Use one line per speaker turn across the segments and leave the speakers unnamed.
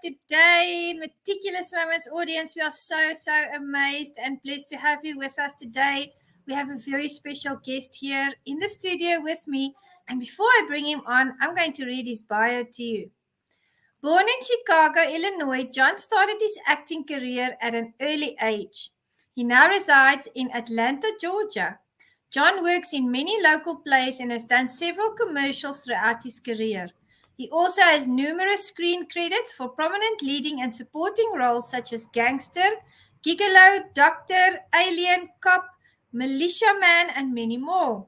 good day, Meticulous Moments audience. We are so amazed and blessed to have you with us today. We have a very special guest here in the studio with me. And before I bring him on, I'm going to read his bio to you. Born in Chicago, Illinois, John started his acting career at an early age. He now resides in Atlanta, Georgia. John works in many local plays and has done several commercials throughout his career. He also has numerous screen credits for prominent leading and supporting roles such as Gangster, Gigolo, Doctor, Alien, Cop, Militiaman, and many more.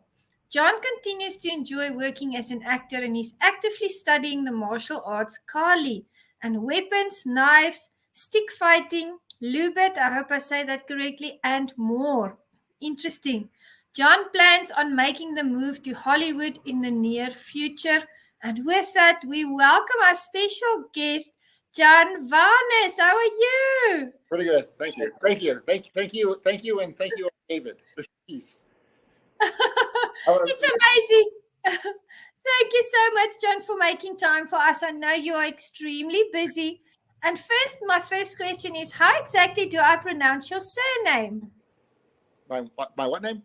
John continues to enjoy working as an actor and is actively studying the martial arts Kali and weapons, knives, stick fighting, Lubid, I hope I say that correctly, and more. Interesting. John plans on making the move to Hollywood in the near future. And with that, we welcome our special guest, John Vanis. How are you?
Pretty good. Thank you. Thank you, and thank you, David. Peace.
It's amazing. Thank you so much, John, for making time for us. I know you are extremely busy. And my first question is, how exactly do I pronounce your surname?
My what name?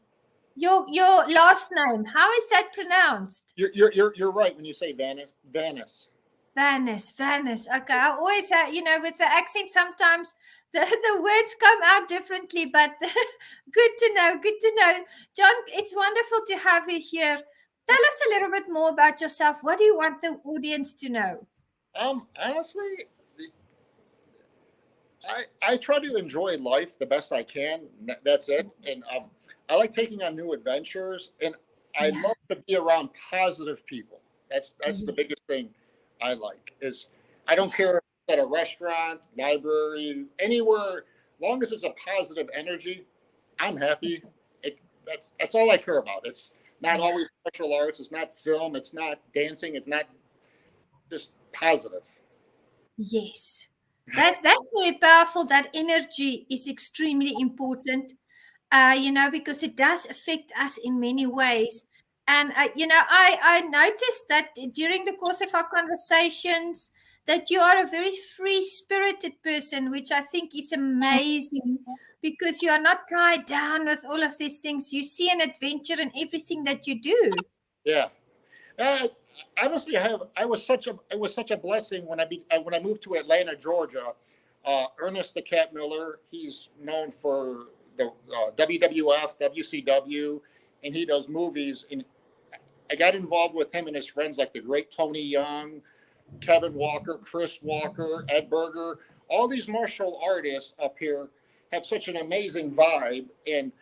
Your last name. How is that pronounced?
You're right when you say Vanis.
Vanis. Okay. I always have, with the accent, sometimes the words come out differently, but good to know. John, it's wonderful to have you here. Tell us a little bit more about yourself. What do you want the audience to know?
Honestly, I try to enjoy life the best I can. That's it. And I like taking on new adventures, and I love to be around positive people. That's the biggest thing I like. Is I don't care if it's at a restaurant, library, anywhere, long as it's a positive energy, I'm happy. That's all I care about. It's not always martial arts. It's not film. It's not dancing. It's not just positive.
Yes. That's very powerful. That energy is extremely important, because it does affect us in many ways. And, I noticed that during the course of our conversations that you are a very free-spirited person, which I think is amazing because you are not tied down with all of these things. You see an adventure in everything that you do.
Yeah. Honestly, it was such a blessing when I moved to Atlanta, Georgia. Ernest the Cat Miller, he's known for the WWF, WCW, and he does movies. And I got involved with him and his friends like the great Tony Young, Kevin Walker, Chris Walker, Ed Berger. All these martial artists up here have such an amazing vibe, and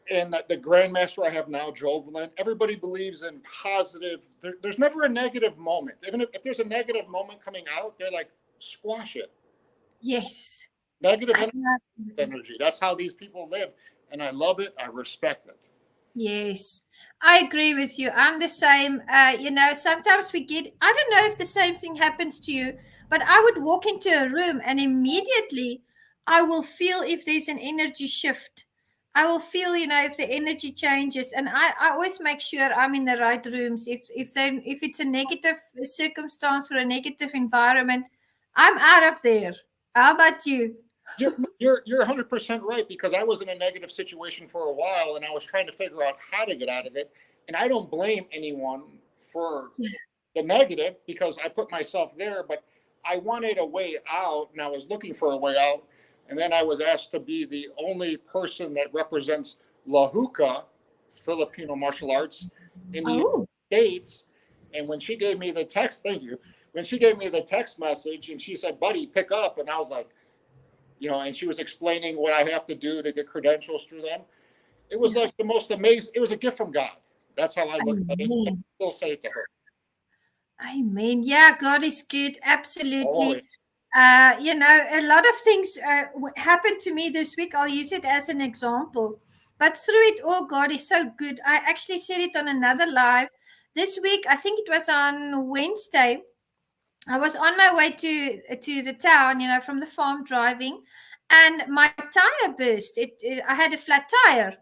the grandmaster I have now, Jovelin, everybody believes in positive. There's never a negative moment. Even if there's a negative moment coming out, they're like, squash it.
Yes.
Negative energy. That's how these people live. And I love it. I respect it.
Yes, I agree with you. I'm the same. Sometimes we get, I don't know if the same thing happens to you, but I would walk into a room and immediately I will feel if there's an energy shift. I will feel, if the energy changes, and I always make sure I'm in the right rooms. If it's a negative circumstance or a negative environment, I'm out of there. How about you?
You're 100% right, because I was in a negative situation for a while and I was trying to figure out how to get out of it. And I don't blame anyone for the negative because I put myself there, but I wanted a way out and I was looking for a way out. And then I was asked to be the only person that represents La Hookah, Filipino martial arts, in the United States. And when she gave me the text, thank you. When she gave me the text message and she said, buddy, pick up. And I was like, and she was explaining what I have to do to get credentials through them. It was like the most amazing. It was a gift from God. That's how I look at it. I still say it to her.
Amen. Yeah, God is good. Absolutely.
Oh,
A lot of things happened to me this week. I'll use it as an example. But through it all, God is so good. I actually said it on another live this week. I think it was on Wednesday. I was on my way to the town, from the farm driving, and my tire burst. I had a flat tire,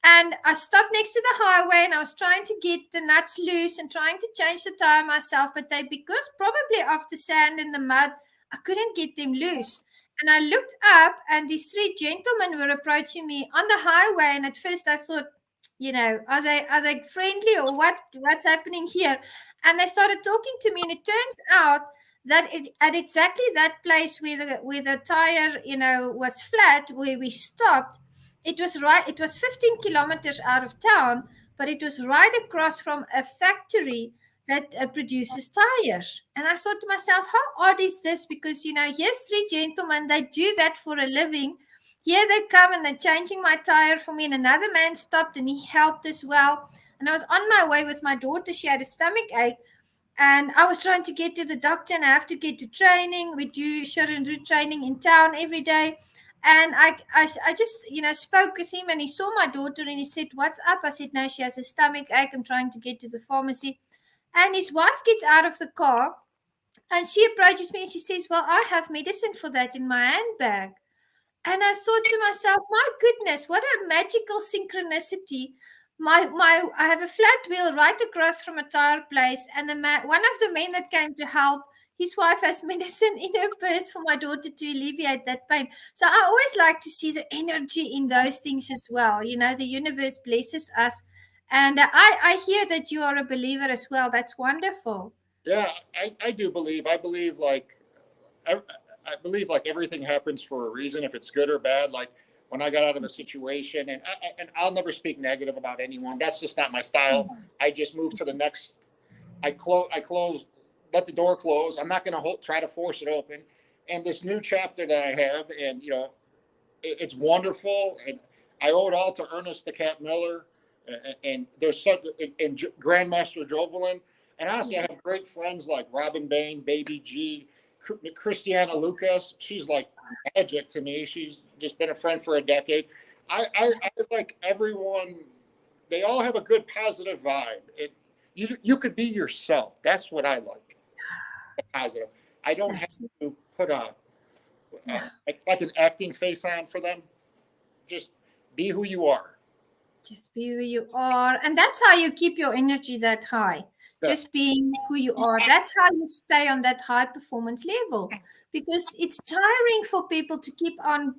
And I stopped next to the highway and I was trying to get the nuts loose and trying to change the tire myself. But because probably of the sand and the mud, I couldn't get them loose. And I looked up and these three gentlemen were approaching me on the highway. And at first I thought, are they friendly or what's happening here? And they started talking to me. And it turns out that at exactly that place where the tire, was flat, where we stopped, it was 15 kilometers out of town, but it was right across from a factory that produces tires. And I thought to myself, how odd is this? Because, here's three gentlemen, they do that for a living. Here they come and they're changing my tire for me. And another man stopped and he helped as well. And I was on my way with my daughter. She had a stomach ache. And I was trying to get to the doctor and I have to get to training. We do children do training in town every day. And I just, spoke with him and he saw my daughter and he said, what's up? I said, no, she has a stomach ache. I'm trying to get to the pharmacy. And his wife gets out of the car and she approaches me and she says, well, I have medicine for that in my handbag. And I thought to myself, my goodness, what a magical synchronicity. I have a flat wheel right across from a tire place, and one of the men that came to help, his wife has medicine in her purse for my daughter to alleviate that pain. So I always like to see the energy in those things as well. The universe blesses us. And I hear that you are a believer as well. That's wonderful.
Yeah, I do believe. I believe like everything happens for a reason, if it's good or bad. Like when I got out of a situation, and I'll never speak negative about anyone. That's just not my style. I just move to the next. I close, let the door close. I'm not going to try to force it open. And this new chapter that I have, and it's wonderful. And I owe it all to Ernest the Cat Miller, and there's such and Grandmaster Jovelin. And honestly, I have great friends like Robin Bain, Baby G, Christiana Lucas. She's like magic to me. She's just been a friend for a decade. I like everyone. They all have a good positive vibe. You could be yourself. That's what I like. Positive. I don't have to put like an acting face on for them. Just be who you are.
Just be who you are. And that's how you keep your energy that high.
Yeah.
Just being who you are. That's how you stay on that high performance level. Because it's tiring for people to keep on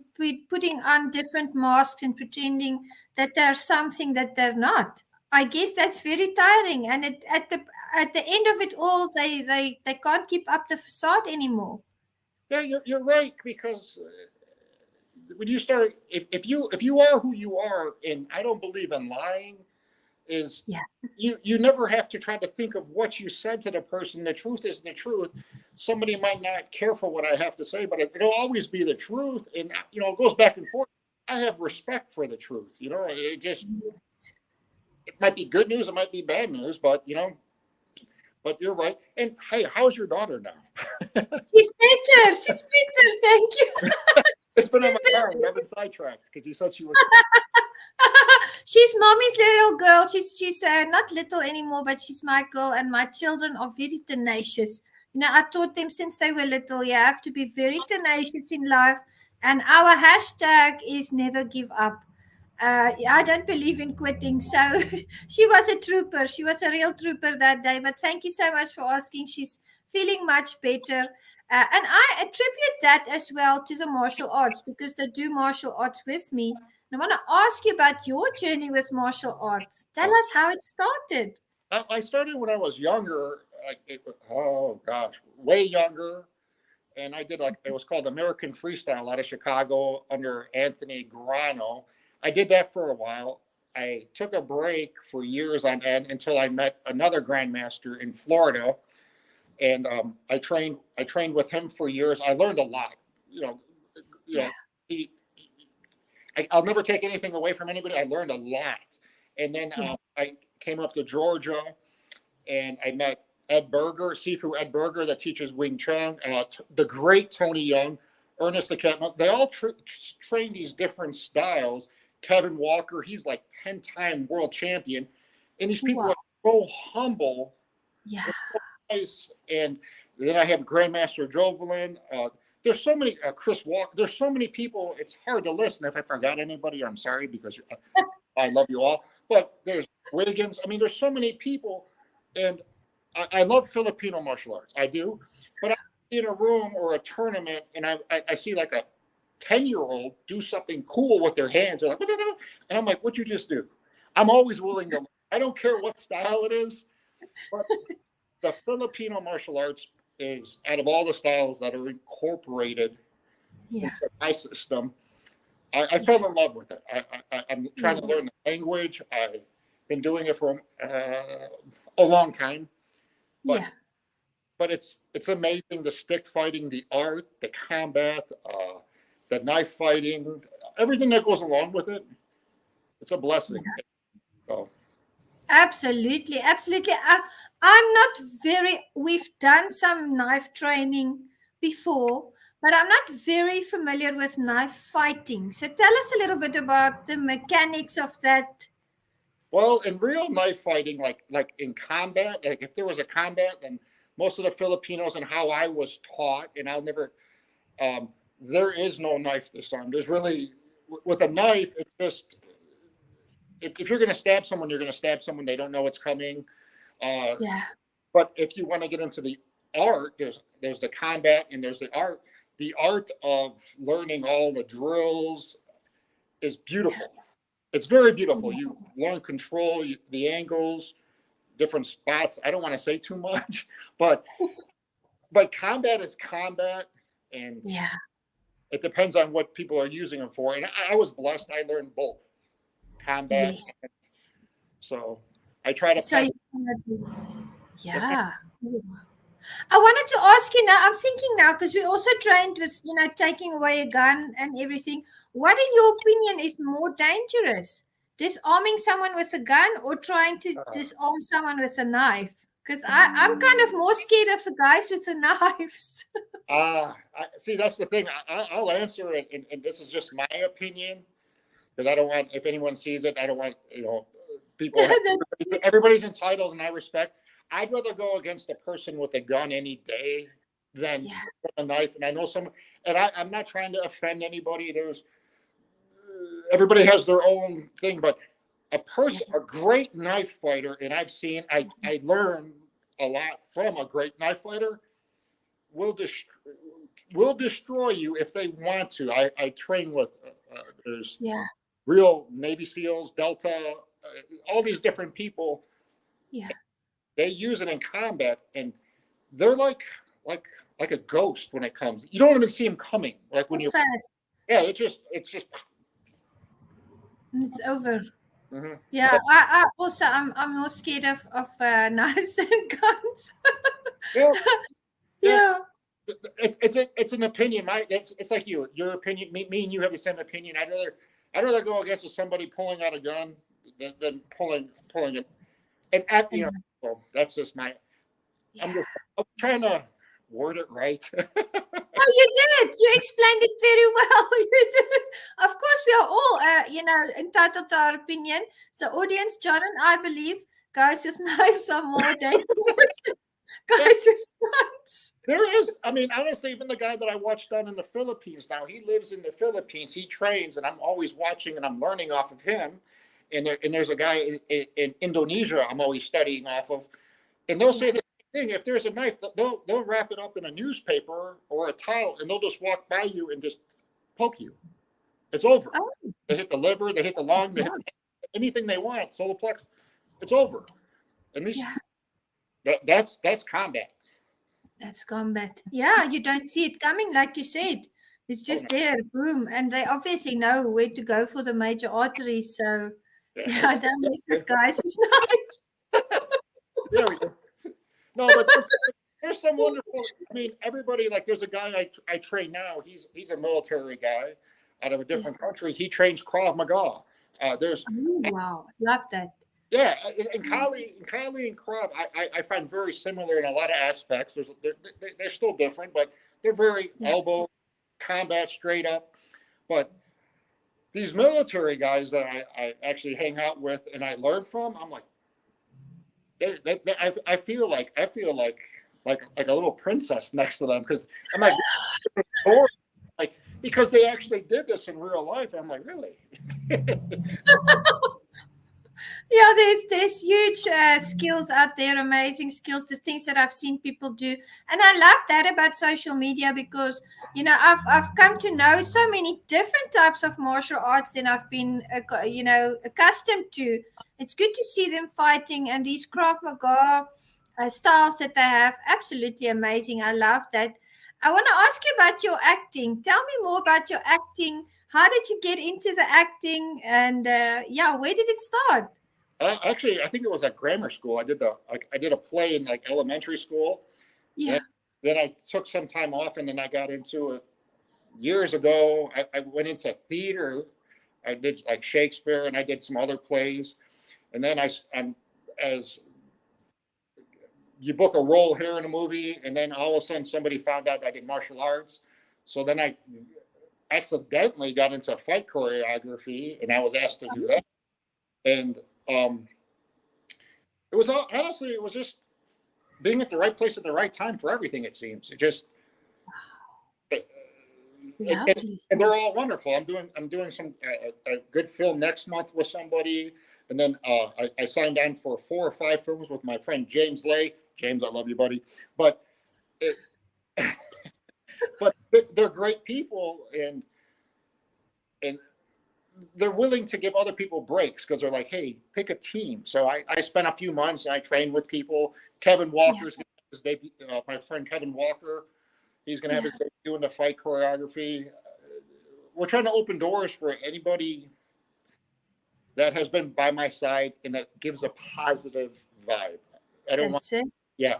putting on different masks and pretending that they're something that they're not. I guess that's very tiring. And at the end of it all, they can't keep up the facade anymore.
Yeah, you're right, because when you start, if you are who you are, and I don't believe in lying, is
Yeah.
you never have to try to think of what you said to the person. The truth is the truth. Somebody might not care for what I have to say, but it'll always be the truth. And it goes back and forth. I have respect for the truth. It might be good news, it might be bad news, but you're right. And hey, how's your daughter now?
She's better. She's better. Thank you.
It's been on my mind. I've been sidetracked because you said she was.
She's mommy's little girl. She's not little anymore, but she's my girl. And my children are very tenacious. I taught them since they were little. You have to be very tenacious in life. And our hashtag is never give up. I don't believe in quitting. So she was a trooper. She was a real trooper that day. But thank you so much for asking. She's feeling much better. And I attribute that as well to the martial arts because they do martial arts with me. And I want to ask you about your journey with martial arts. Tell us how it started.
I started when I was younger. Oh gosh, way younger. And I did it was called American Freestyle out of Chicago under Anthony Grano. I did that for a while. I took a break for years on end until I met another grandmaster in Florida, and I trained with him for years. I learned a lot.
Yeah.
I'll never take anything away from anybody. I learned a lot, and then I came up to Georgia, and I met Sifu Ed Berger, that teaches Wing Chun, the great Tony Young, Ernest the Cat. They all train these different styles. Kevin Walker, he's like 10-time world champion. And these people are so humble.
Yeah.
Nice. And then I have Grandmaster Jovelin. There's so many, Chris Walker. There's so many people. It's hard to listen. If I forgot anybody, I'm sorry, because I love you all. But there's Wiggins. I mean, there's so many people, and I love Filipino martial arts. I do, but I'm in a room or a tournament, and I see like a 10-year-old do something cool with their hands. They're like, and I'm like, what'd you just do? I'm always willing to. I don't care what style it is, but the Filipino martial arts is, out of all the styles that are incorporated into my system, I fell in love with it. I'm trying to learn the language. I've been doing it for a long time, but but it's amazing, the stick fighting, the art, the combat, the knife fighting, everything that goes along with it. It's a blessing. So.
Absolutely, absolutely. I'm not very, we've done some knife training before, but I'm not very familiar with knife fighting. So tell us a little bit about the mechanics of that.
Well, in real knife fighting, like in combat, like if there was a combat, and most of the Filipinos and how I was taught, and I'll never, there is no knife disarm. There's really, with a knife, it's just, if you're going to stab someone, you're going to stab someone. They don't know what's coming. But if you want to get into the art, there's the combat and there's the art. The art of learning all the drills is beautiful. It's very beautiful. You learn control, the angles, different spots. I don't want to say too much, but combat is combat, and it depends on what people are using them for. And I was blessed. I learned both combat.
Yes.
So I try to.
So I wanted to ask you now, I'm thinking now, because we also trained with, taking away a gun and everything. What, in your opinion, is more dangerous? Disarming someone with a gun or trying to disarm someone with a knife? Because I'm kind of more scared of the guys with the knives.
See, that's the thing. I'll answer it, and this is just my opinion, because I don't want, if anyone sees it, I don't want, people. Everybody's entitled, and I respect. I'd rather go against the person with a gun any day than a knife. And I know someone, and I'm not trying to offend anybody. Everybody has their own thing, but a great knife fighter, and I've seen, I learned a lot from a great knife fighter, will destroy you if they want to. I train with, there's real Navy SEALs, Delta, all these different people. They use it in combat, and they're like a ghost when it comes. You don't even see them coming. Like when you
fast.
It's just
it's over.
Mm-hmm.
Yeah, I also I'm more scared of knives than guns.
It's an opinion. It's like your opinion. Me and you have the same opinion. I'd rather go against somebody pulling out a gun than pulling it. And well, that's just my. I'm trying to word it right.
Oh, you did. You explained it very well. You did. Of course, we are all, entitled to our opinion. So, audience, John and I believe guys with knives are more dangerous than guys with guns.
There is. I mean, honestly, even the guy that I watched down in the Philippines now, he lives in the Philippines. He trains, and I'm always watching and I'm learning off of him. And there's a guy in Indonesia I'm always studying off of. And they'll say the same thing. If there's a knife, they'll wrap it up in a newspaper or a towel, and they'll just walk by you and just poke you. It's over. Oh. They hit the liver, they hit the lung, they hit anything they want, solar plex. It's over. And that's combat.
That's combat. Yeah, you don't see it coming, like you said. It's just there, boom. And they obviously know where to go for the major arteries. So, don't miss these guys with knives.
There we go. No, but there's some wonderful. I mean, everybody, like, there's a guy I train now. He's a military guy out of a different country. He trains Krav Maga.
Wow, love that.
Yeah, and Kali and Krav, I find very similar in a lot of aspects. They're still different, but they're very elbow combat, straight up. But these military guys that I actually hang out with and I learn from, I'm like, I feel like a little princess next to them, because I'm like, because they actually did this in real life. I'm like, really?
Yeah, there's huge skills out there, amazing skills, the things that I've seen people do, and I love that about social media because I've come to know so many different types of martial arts than I've been accustomed to. It's good to see them fighting and these Krav Maga styles that they have. Absolutely amazing. I love that. I want to ask you about your acting. Tell me more about your acting. How did you get into the acting? And yeah, where did it start?
Actually, I think it was at grammar school. I did a play in like elementary school.
Yeah.
And then I took some time off, and then I got into it years ago. I went into theater. I did like Shakespeare, and I did some other plays. And then I'm as you book a role here in a movie, and then all of a sudden somebody found out I did martial arts. So then I accidentally got into fight choreography, and I was asked to do that. And it was all honestly, it was just being at the right place at the right time for everything. It seems it just
Lovely.
and they're all wonderful. I'm doing some a good film next month with somebody, and then I signed on for 4 or 5 films with my friend James Lay. James, I love you, buddy. But it, but they're great people, and they're willing to give other people breaks because they're like, hey, pick a team. So I spent a few months and I trained with people. Kevin Walker's gonna have his debut, my friend Kevin Walker. He's going to have his debut in the fight choreography. We're trying to open doors for anybody that has been by my side and that gives a positive vibe. I don't want,
That's it.
yeah.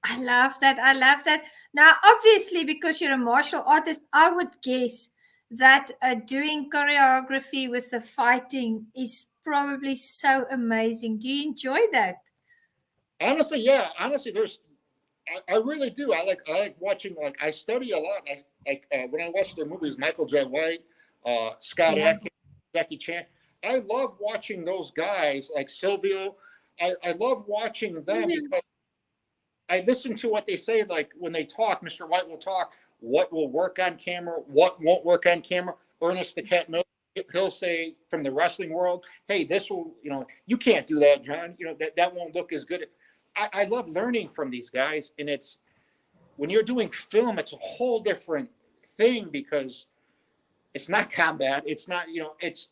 I love that. I love that. Now, obviously, because you're a martial artist, I would guess that doing choreography with the fighting is probably so amazing. Do you enjoy that?
Honestly, yeah. Honestly, I really do. I like watching. Like I study a lot. When I watch their movies, Michael J. White, Scott
Yeah.
Adkins, Jackie Chan. I love watching those guys like Silvio. I love watching them because I listen to what they say. Like when they talk, Mr. White will talk. What will work on camera? What won't work on camera? Ernest the Cat Miller, he'll say from the wrestling world, "Hey, this will, you can't do that, John. That won't look as good." I love learning from these guys, and it's when you're doing film, it's a whole different thing because it's not combat. It's not, it's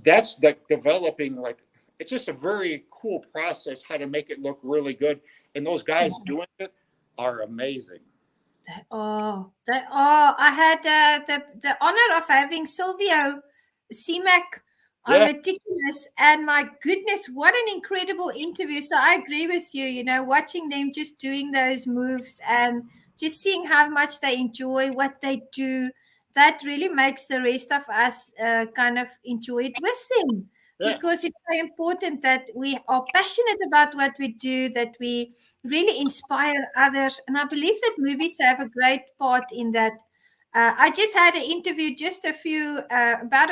that's like developing like it's just a very cool process how to make it look really good. And those guys doing it are amazing.
I had the honor of having Silvio Simac on
Yeah,
Meticulous, and my goodness, what an incredible interview. So I agree with you, watching them just doing those moves and just seeing how much they enjoy what they do, that really makes the rest of us kind of enjoy it with them.
yeah,
Because it's so important that we are passionate about what we do, that we really inspire others. And I believe that movies have a great part in that. I just had an interview just about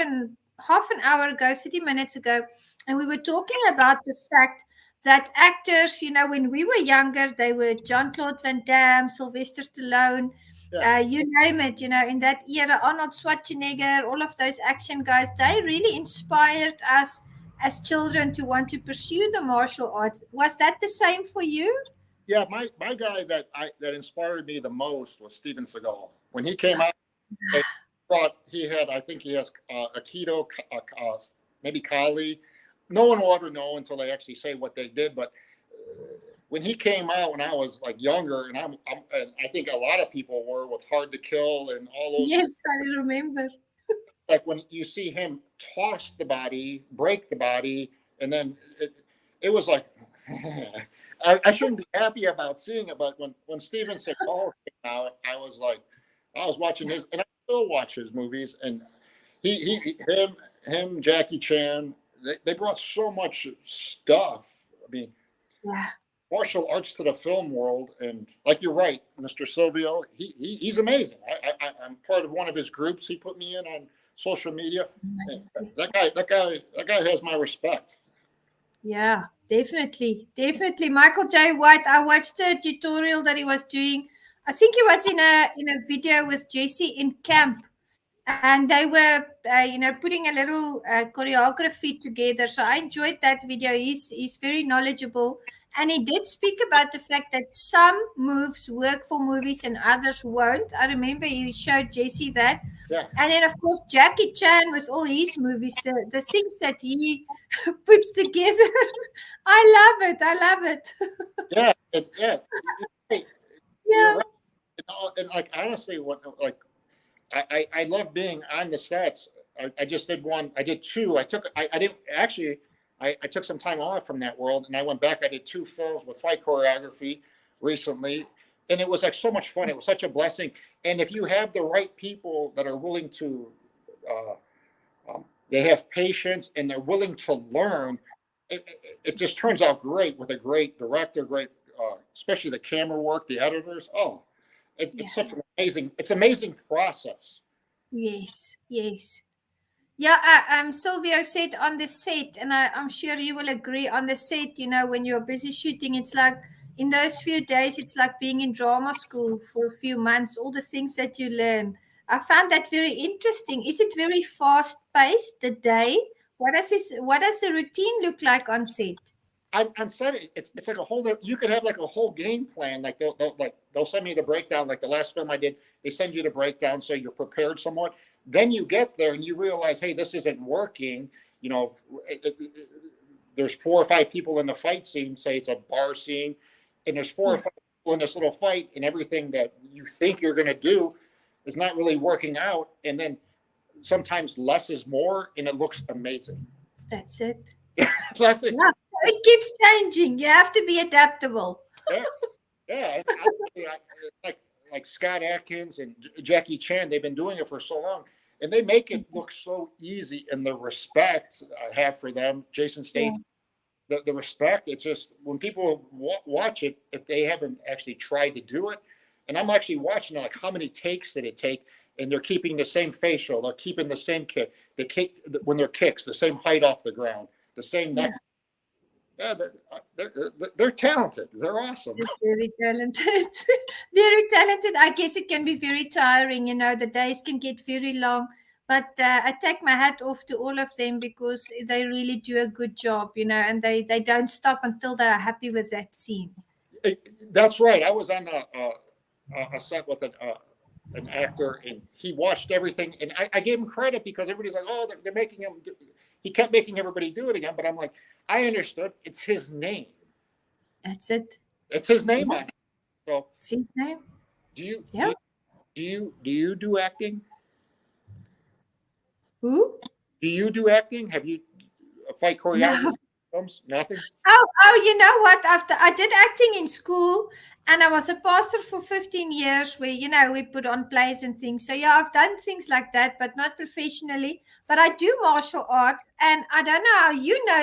half an hour ago, 30 minutes ago, and we were talking about the fact that actors, when we were younger, they were Jean-Claude Van Damme, Sylvester Stallone,
yeah.
you name it, in that era, Arnold Schwarzenegger, all of those action guys, they really inspired us as children to want to pursue the martial arts. Was that the same for you?
Yeah, my guy that inspired me the most was Steven Seagal. When he came out, and I think he has Aikido, maybe Kali. No one will ever know until they actually say what they did. But when he came out when I was like younger, and I think a lot of people were with Hard to Kill and all those.
Yes, I remember.
Like when you see him toss the body, break the body, and then it was like I shouldn't be happy about seeing it, but when Steven Seagal came out, I was like, I was watching his, and I still watch his movies, and him, Jackie Chan, they brought so much stuff. I mean,
Yeah.
martial arts to the film world, and like you're right, Mr. Silvio, he's amazing. I'm part of one of his groups. He put me in on social media. And that guy has my respect.
Yeah, definitely. Definitely. Michael J. White, I watched a tutorial that he was doing. I think he was in a video with Jesse in camp. and they were putting a little choreography together. So I enjoyed that video. He's very knowledgeable, and he did speak about the fact that some moves work for movies and others won't. I remember he showed Jesse that.
Yeah.
And then of course Jackie Chan with all his movies, the things that he puts together. I love it.
Yeah. Yeah. You're
Yeah.
right. And like honestly, what like I love being on the sets. I just did one. I did two. I didn't actually. I took some time off from that world, and I went back. I did two films with fight choreography recently, and it was like so much fun. It was such a blessing. And if you have the right people that are willing to, they have patience and they're willing to learn, it just turns out great with a great director, great, especially the camera work, the editors. Oh,
Yeah.
it's such an amazing process.
Yes. Yes. Yeah, Silvio said on the set, and I'm sure you will agree, on the set, when you're busy shooting, it's like in those few days, it's like being in drama school for a few months, all the things that you learn. I found that very interesting. Is it very fast paced, the day? What does the routine look like on set?
On set, it's like a whole. You could have like a whole game plan. Like they'll send me the breakdown. Like the last film I did, they send you the breakdown so you're prepared somewhat. Then you get there and you realize, hey, this isn't working. You know, there's 4 or 5 people in the fight scene. Say it's a bar scene, and there's 4 or 5 people in this little fight, and everything that you think you're going to do is not really working out. And then sometimes less is more, and it looks amazing.
That's it.
Less is
Yeah. So it keeps changing. You have to be adaptable.
yeah. Yeah, and like Scott Atkins and Jackie Chan, they've been doing it for so long, and they make it look so easy. And the respect I have for them, Jason
Yeah.
Statham, the respect. It's just when people watch it, if they haven't actually tried to do it, and I'm actually watching like how many takes did it take, and they're keeping the same facial, they're keeping the same kick, the kick when they're kicks, the same height off the ground, the same neck.
Yeah.
Yeah, they're talented. They're awesome.
Very talented. Very talented. I guess it can be very tiring. The days can get very long. But I take my hat off to all of them because they really do a good job, and they don't stop until they're happy with that scene.
That's right. I was on a set with an actor, and he watched everything, and I gave him credit because everybody's like, "Oh, they're making him." He kept making everybody do it again, but I'm like, I understood. It's his name.
That's it.
It's his name
Yeah.
on it. So,
It's his name.
do you
Yeah.
do you do acting?
Who?
Do you do acting? Have you fight
No.
choreography films? Nothing.
Oh, you know what? After I did acting in school, and I was a pastor for 15 years, where we put on plays and things. So yeah, I've done things like that, but not professionally. But I do martial arts, and I don't know how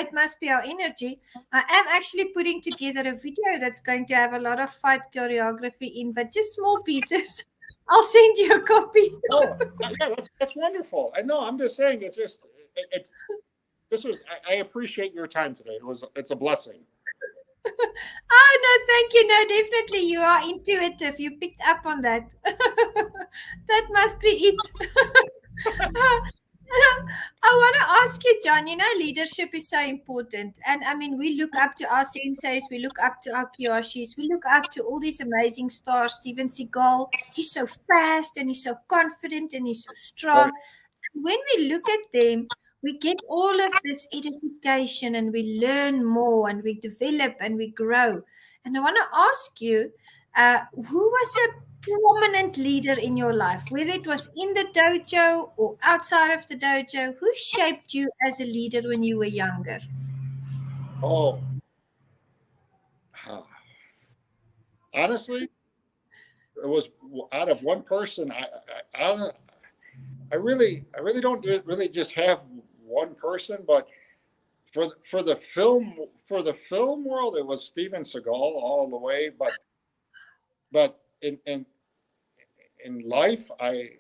it must be our energy. I am actually putting together a video that's going to have a lot of fight choreography in, but just small pieces. I'll send you a copy.
Oh, yeah, that's wonderful. I know. I'm just saying. It's just it's this was. I appreciate your time today. It's a blessing.
Oh, no, thank you. No, definitely. You are intuitive. You picked up on that. That must be it. I want to ask you, John, leadership is so important. And I mean, we look up to our senseis, we look up to our Kyoshis, we look up to all these amazing stars. Steven Seagal, he's so fast and he's so confident and he's so strong.
Right.
When we look at them, we get all of this edification and we learn more and we develop and we grow. And I want to ask you, who was a prominent leader in your life, whether it was in the dojo or outside of the dojo? Who shaped you as a leader when you were younger?
Oh, honestly, it was out of one person. I really don't really just have one person, but for the film world, it was Steven Seagal all the way. But in life, I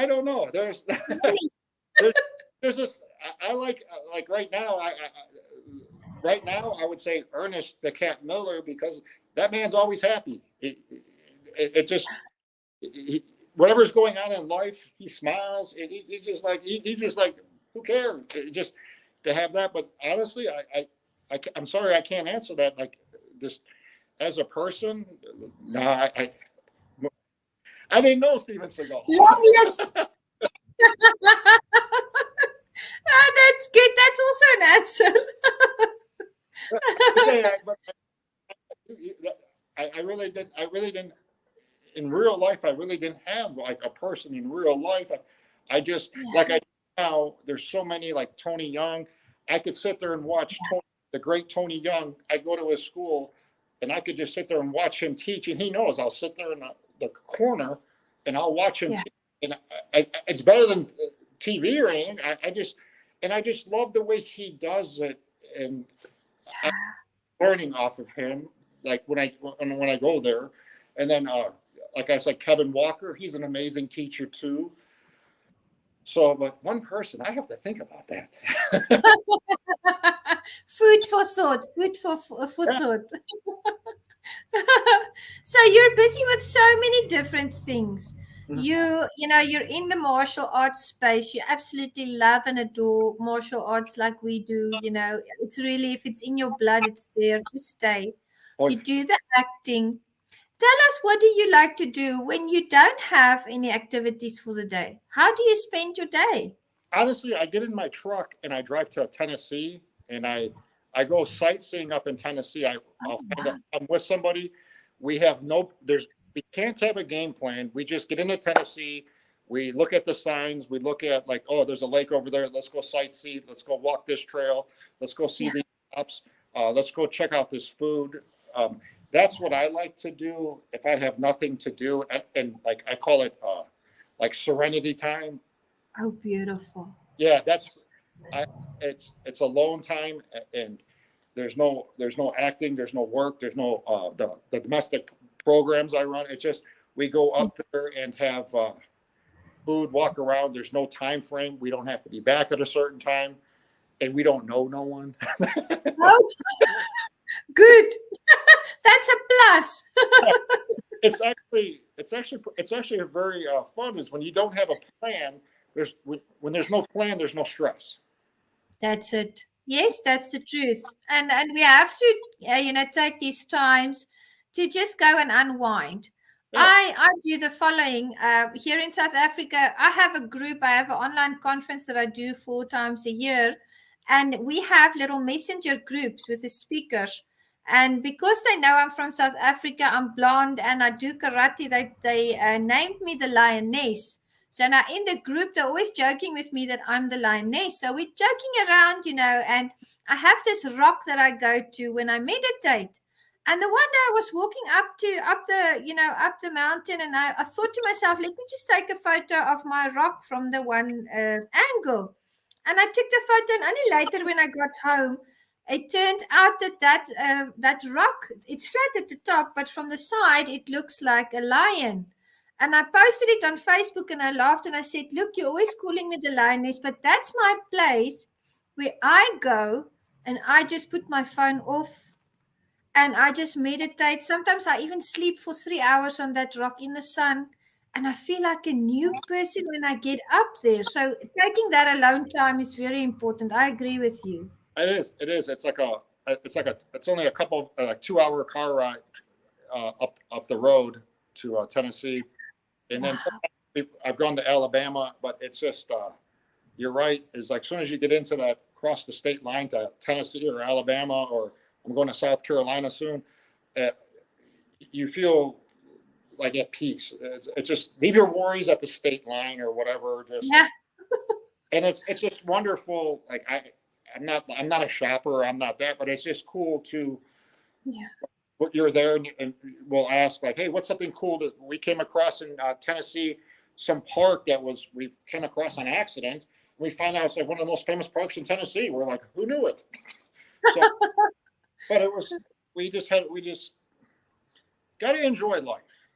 don't know. There's there's this I like right now I would say Ernest the Cat Miller because that man's always happy. It just he, whatever's going on in life, he smiles. He's just like he's just like, who cares? Just to have that. But honestly, I'm sorry I can't answer that. Like just as a person, no, I didn't know Steven Seagal.
Long list. That's good. That's also an answer.
I really didn't. I really didn't. In real life, I really didn't have like a person in real life. I just like I now. There's so many like Tony Young. I could sit there and watch the great Tony Young. I go to his school, and I could just sit there and watch him teach. And he knows I'll sit there in the corner, and I'll watch him teach. And it's better than TV or anything. I just love the way he does it, and I'm learning off of him. Like when I go there, and then like I said, Kevin Walker, he's an amazing teacher too. So, but one person, I have to think about that.
Food for thought. Food for thought. So you're busy with so many different things. You're in the martial arts space. You absolutely love and adore martial arts like we do. It's really, if it's in your blood, it's there to stay. You do the acting. Tell us, what do you like to do when you don't have any activities for the day? How do you spend your day?
Honestly, I get in my truck and I drive to Tennessee, and I go sightseeing up in Tennessee. I'm with somebody. We can't have a game plan. We just get into Tennessee. We look at the signs. We look at like, oh, there's a lake over there. Let's go sightsee. Let's go walk this trail. Let's go see these shops. Let's go check out this food. That's what I like to do if I have nothing to do, and like I call it like serenity time.
Oh, beautiful.
Yeah, it's alone time, and there's no acting, there's no work, there's no the domestic programs I run. It's just we go up there and have food, walk around. There's no time frame. We don't have to be back at a certain time, and we don't know no one.
Oh, good. That's a plus.
It's actually a very fun is when you don't have a plan. When there's no plan, there's no stress.
That's it. Yes, that's the truth. And we have to take these times to just go and unwind.
Yeah.
I do the following. Here in South Africa, I have a group. I have an online conference that I do 4 times a year, and we have little messenger groups with the speakers. And because they know I'm from South Africa, I'm blonde and I do karate, they named me the lioness. So now in the group, they're always joking with me that I'm the lioness. So we're joking around, and I have this rock that I go to when I meditate. And the one day I was walking up the mountain, and I thought to myself, let me just take a photo of my rock from the one angle. And I took the photo, and only later when I got home, it turned out that rock, it's flat at the top, but from the side, it looks like a lion. And I posted it on Facebook, and I laughed and I said, look, you're always calling me the lioness, but that's my place where I go and I just put my phone off and I just meditate. Sometimes I even sleep for 3 hours on that rock in the sun. And I feel like a new person when I get up there. So taking that alone time is very important. I agree with you.
It is. It's only a couple of 2-hour car ride up the road to Tennessee. And then I've gone to Alabama, but it's just, you're right. It's like as soon as you get into that, cross the state line to Tennessee or Alabama, or I'm going to South Carolina soon, you feel like at peace. It's just leave your worries at the state line or whatever. And it's just wonderful. Like I'm not a shopper. I'm not that, but it's just cool to.
Yeah.
You're there and we'll ask like, hey, what's something cool that we came across in Tennessee, some park we came across on accident. We find out it's like one of the most famous parks in Tennessee. We're like, who knew it? So, but we just got to enjoy life.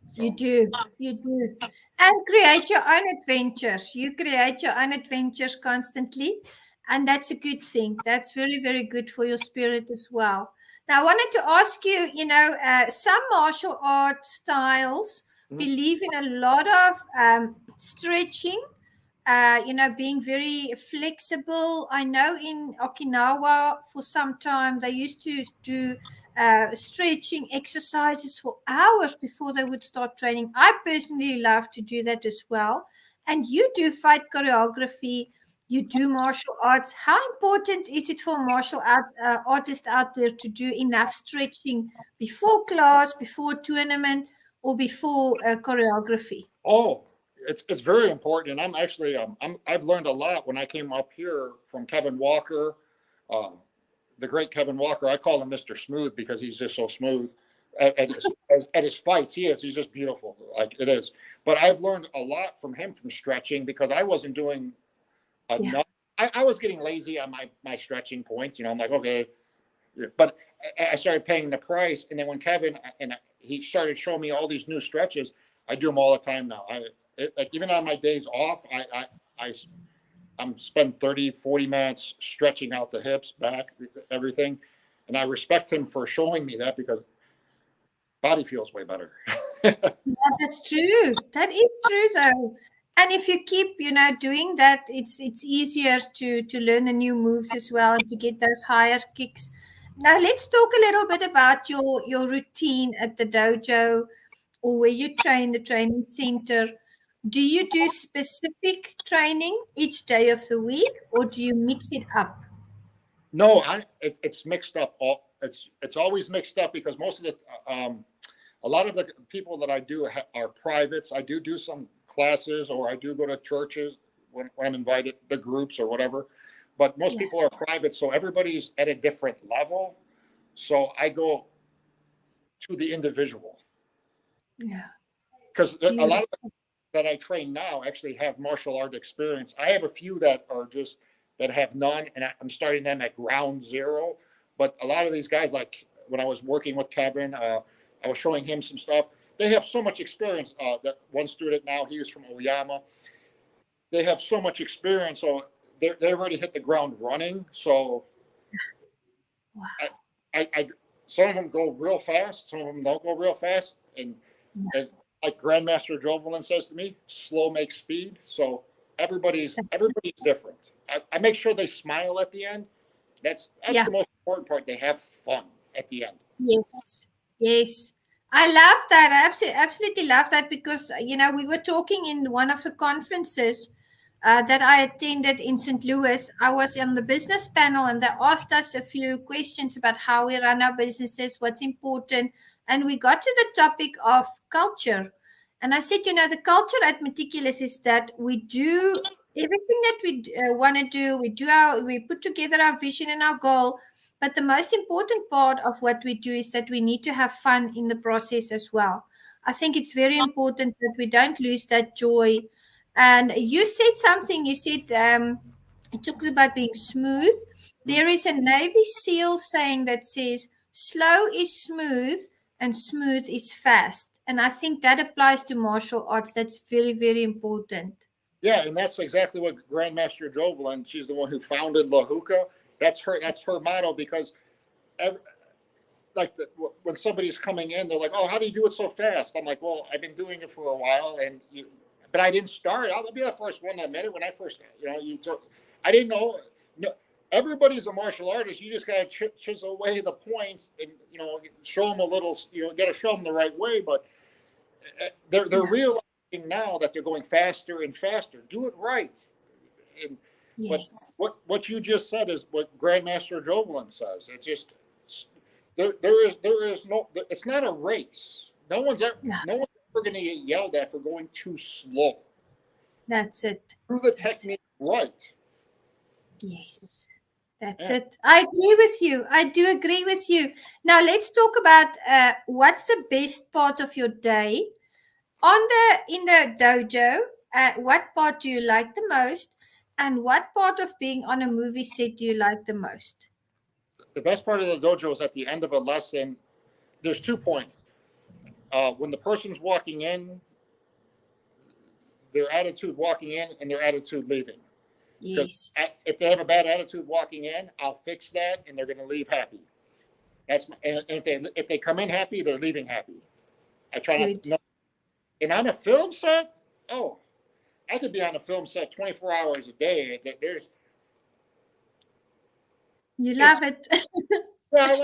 So.
You do. And create your own adventures. You create your own adventures constantly. And that's a good thing. That's very, very good for your spirit as well. Now, I wanted to ask you, some martial art styles believe in a lot of stretching, being very flexible. I know in Okinawa for some time they used to do stretching exercises for hours before they would start training. I personally love to do that as well. And you do fight choreography, you do martial arts. How important is it for artists out there to do enough stretching before class, before tournament, or before choreography?
Oh, it's very important, and I'm actually I've learned a lot when I came up here from Kevin Walker, uh, the great Kevin Walker. I call him Mr. Smooth because he's just so smooth at his fights. He's just beautiful, like it is. But I've learned a lot from him from stretching because I wasn't doing
Yeah.
enough. I was getting lazy on my stretching points. I'm like, okay, yeah. But I started paying the price, and then when Kevin and he started showing me all these new stretches, I do them all the time now. Like even on my days off, I I'm spend 30, 40 minutes stretching out the hips, back, everything, and I respect him for showing me that because body feels way better.
Yeah, that's true. That is true, though. And if you keep, doing that, it's easier to learn the new moves as well and to get those higher kicks. Now let's talk a little bit about your routine at the dojo or where you train, the training center. Do you do specific training each day of the week, or do you mix it up?
No, it's mixed up. It's always mixed up because most of the a lot of the people that I do are privates. I do some classes, or I do go to churches when I'm invited, the groups or whatever. But most
Yeah,
people are private, so everybody's at a different level. So I go to the individual
yeah,
because a lot
beautiful.
of that I train now actually have martial art experience. I have a few that are just that have none, and I'm starting them at ground zero. But a lot of these guys, like when I was working with Kevin, I was showing him some stuff. They have so much experience. That one student now, he was from Oyama. They have so much experience, so they already hit the ground running. So I,
Wow.
I some of them go real fast, some of them don't go real fast, and like Grandmaster Jovelin says to me, slow makes speed. So everybody's different. I make sure they smile at the end. That's
Yeah.
the most important part. They have fun at the end.
Yes, yes. I love that. I absolutely love that because, we were talking in one of the conferences that I attended in St. Louis. I was on the business panel and they asked us a few questions about how we run our businesses, what's important. And we got to the topic of culture. And I said, the culture at Meticulous is that we do everything that we want to do. We put together our vision and our goal, but the most important part of what we do is that we need to have fun in the process as well. I think it's very important that we don't lose that joy. And you said something, you talked about being smooth. There is a Navy SEAL saying that says, slow is smooth and smooth is fast. And I think that applies to martial arts. That's very, very important.
Yeah, and that's exactly what Grandmaster Jovelin. She's the one who founded La Hookah. That's her motto because every, like when somebody's coming in, they're like, "Oh, how do you do it so fast?" I'm like, "Well, I've been doing it for a while, but I didn't start. I'll be the first one to admit it. When I first, I didn't know. No, everybody's a martial artist. You just gotta chisel away the points and show them a little. Got to show them the right way. But they're
Yeah.
realizing now that they're going faster and faster. Do it right. And but
Yes.
what you just said is what Grandmaster Jovelin says. It's just there is no. It's not a race.
Yeah.
No one's ever going to get yelled at for going too slow.
That's it.
Do the
That's it.
technique right.
Yes, that's
Yeah.
it. I agree with you. I do agree with you. Now let's talk about what's the best part of your day on the in the dojo. What part do you like the most, and what part of being on a movie set do you like the most?
The best part of the dojo is at the end of a lesson. There's 2 points. When the person's walking in, their attitude walking in, and their attitude leaving. Because
Yes,
if they have a bad attitude walking in, I'll fix that, and they're going to leave happy. And if they come in happy, they're leaving happy. I try not
good.
to. No, And on a film set, oh, I could be on a film set 24 hours a day.
You love it.
Yeah,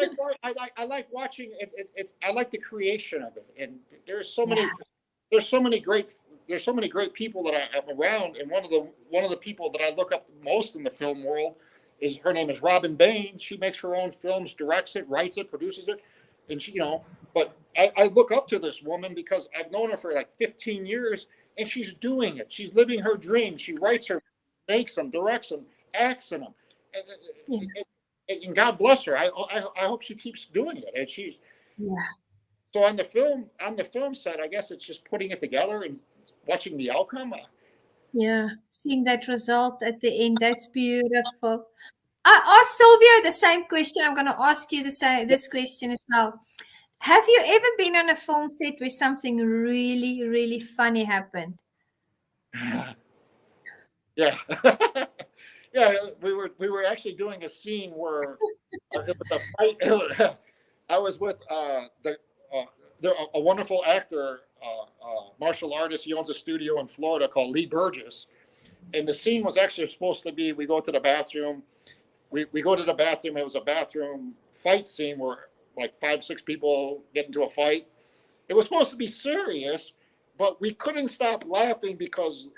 I like watching it. I like the creation of it, and there's so many great people that I'm around. And one of the people that I look up most in the film world is her name is Robin Bain. She makes her own films, directs it, writes it, produces it, and she, But I look up to this woman because I've known her for like 15 years, and she's doing it. She's living her dreams. She writes her, makes them, directs them, acts in them.
Yeah.
And God bless her. I hope she keeps doing it. And she's so on the film set. I guess it's just putting it together and watching the outcome.
Yeah, seeing that result at the end, that's beautiful. I asked Sylvia the same question. I'm going to ask you this question as well. Have you ever been on a film set where something really, really funny happened?
Yeah, yeah. We were actually doing a scene where it was a fight. I was with a wonderful actor, martial artist. He owns a studio in Florida called Lee Burgess. And the scene was actually supposed to be, we go to the bathroom. We go to the bathroom. It was a bathroom fight scene where like 5, 6 people get into a fight. It was supposed to be serious, but we couldn't stop laughing because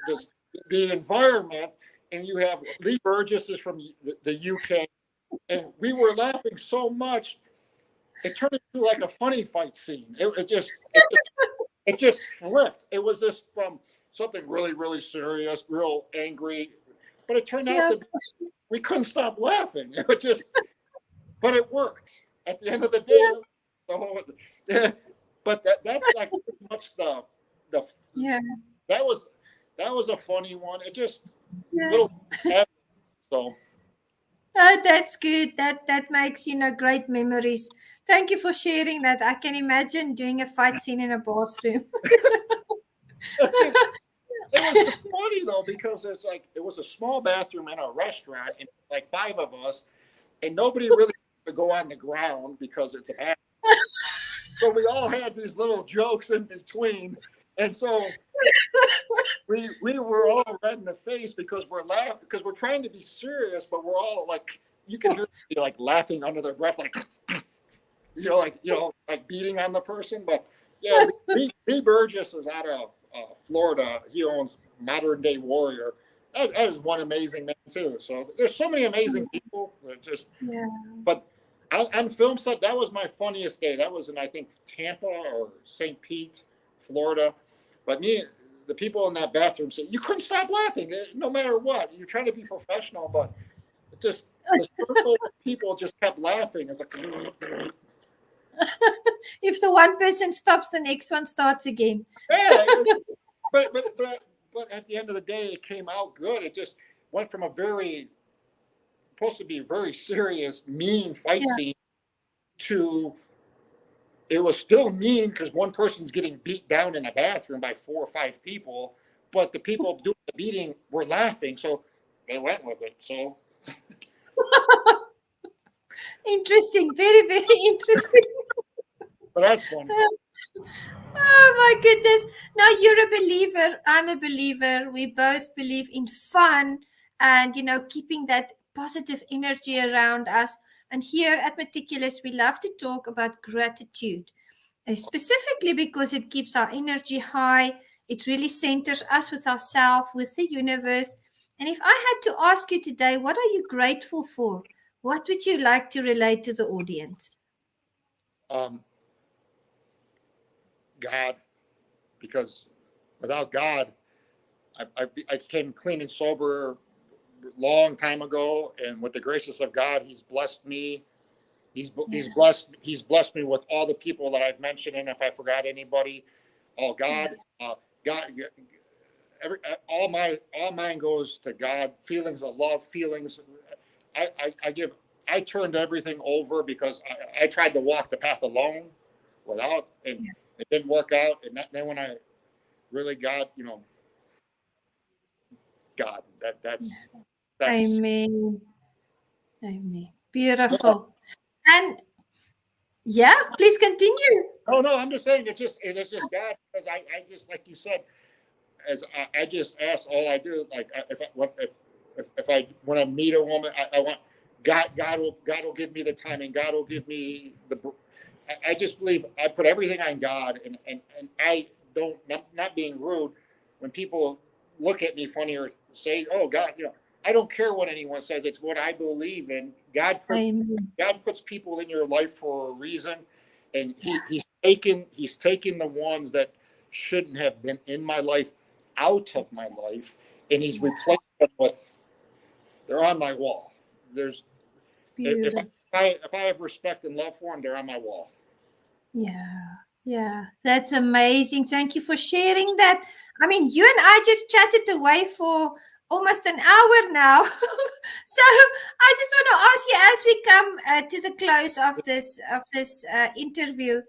the environment, and you have Lee Burgess is from the UK, and we were laughing so much, it turned into like a funny fight scene. It just flipped. It was just from something really, really serious, real angry, but it turned out to be, we couldn't stop laughing. But it worked at the end of the day. So, but that's like pretty much the that was a funny one. It just little so.
Oh, that's good. That makes, great memories. Thank you for sharing that. I can imagine doing a fight scene in a bathroom.
It was just funny though, because it was a small bathroom in a restaurant, and like 5 of us, and nobody really to go on the ground because it's a bathroom. So we all had these little jokes in between, and so we were all red in the face because we're laughing, because we're trying to be serious, but we're all like, you can hear like laughing under their breath, like like beating on the person. But yeah, Lee Burgess is out of Florida. He owns Modern Day Warrior. That is one amazing man too. So there's so many amazing people. But on film set, that was my funniest day. That was in, I think, Tampa or St. Pete, Florida. But the people in that bathroom said, you couldn't stop laughing no matter what. You're trying to be professional, but the circle of people just kept laughing. It's like,
if the one person stops, the next one starts again.
Yeah, but at the end of the day, it came out good. It just went from supposed to be a very serious, mean fight scene to, it was still mean because one person's getting beat down in a bathroom by 4 or 5 people, but the people doing the beating were laughing, so they went with it. So
interesting, very, very interesting.
but that's funny.
Oh my goodness. Now you're a believer. I'm a believer. We both believe in fun and, keeping that positive energy around us. And here at Meticulous, we love to talk about gratitude, specifically because it keeps our energy high. It really centers us with ourselves, with the universe. And if I had to ask you today, what are you grateful for? What would you like to relate to the audience?
God, because without God, I became clean and sober long time ago, and with the graces of God, He's blessed me. He's blessed me with all the people that I've mentioned, and if I forgot anybody, God, all mine goes to God. Feelings of love, feelings. I turned everything over because I tried to walk the path alone, without, and it didn't work out. And then when I really got, God, that's
Amen. Amen. Beautiful. And please continue.
Oh no, I'm just saying it's just God, because I just, like you said, as I just ask, all I do, like if I when I meet a woman, I want God will give me the time, and God will give me the. I just believe I put everything on God, and I don't, not being rude, when people look at me funny or say, "Oh God," I don't care what anyone says. It's what I believe in.
Amen.
God puts people in your life for a reason, and he's taken the ones that shouldn't have been in my life out of my life, and he's replaced them with, they're on my wall. There's if
Beautiful.
if I have respect and love for them, they're on my wall.
Yeah, yeah, that's amazing. Thank you for sharing that. I mean, you and I just chatted away for almost an hour now. So I just want to ask you, as we come to the close of this interview,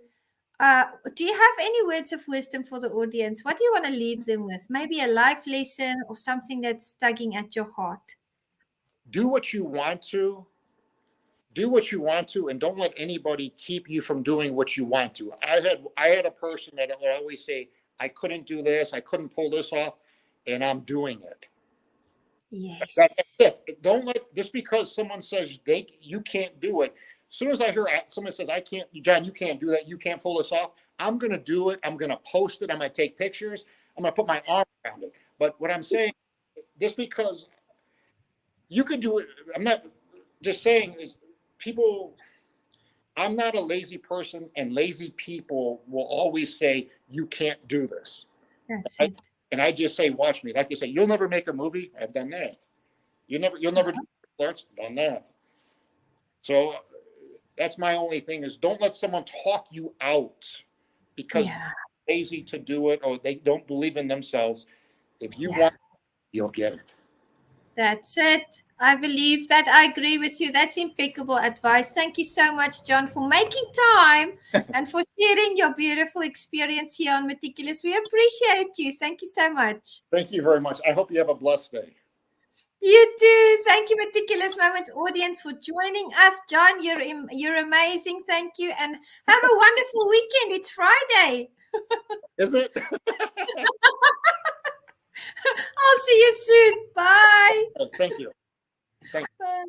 do you have any words of wisdom for the audience? What do you want to leave them with? Maybe a life lesson or something that's tugging at your heart.
Do what you want to. Do what you want to, and don't let anybody keep you from doing what you want to. I had a person that would always say, I couldn't do this, I couldn't pull this off, and I'm doing it. That's
Yes.
it. Don't let, just because someone says you can't do it. As soon as I hear someone says, I can't, John, you can't do that, you can't pull this off, I'm gonna do it. I'm gonna post it. I'm gonna take pictures. I'm gonna put my arm around it. But what I'm saying, just because you can do it, I'm not just saying is people. I'm not a lazy person, and lazy people will always say you can't do this.
That's
I,
it.
and I just say, watch me. Like you say, you'll never make a movie. I've done that. You'll never do arts. Done that. So that's my only thing, is don't let someone talk you out because
Yeah.
they're lazy to do it, or they don't believe in themselves. If you
Yeah.
want, you'll get it.
That's it. I believe that. I agree with you. That's impeccable advice. Thank you so much, John, for making time and for sharing your beautiful experience here on Meticulous. We appreciate you. Thank you so much.
Thank you very much. I hope you have a blessed day.
You too. Thank you, Meticulous Moments audience, for joining us. John, you're amazing. Thank you. And have a wonderful weekend. It's Friday.
Is it?
I'll see you soon. Bye.
Thank you. Thank you.
Bye.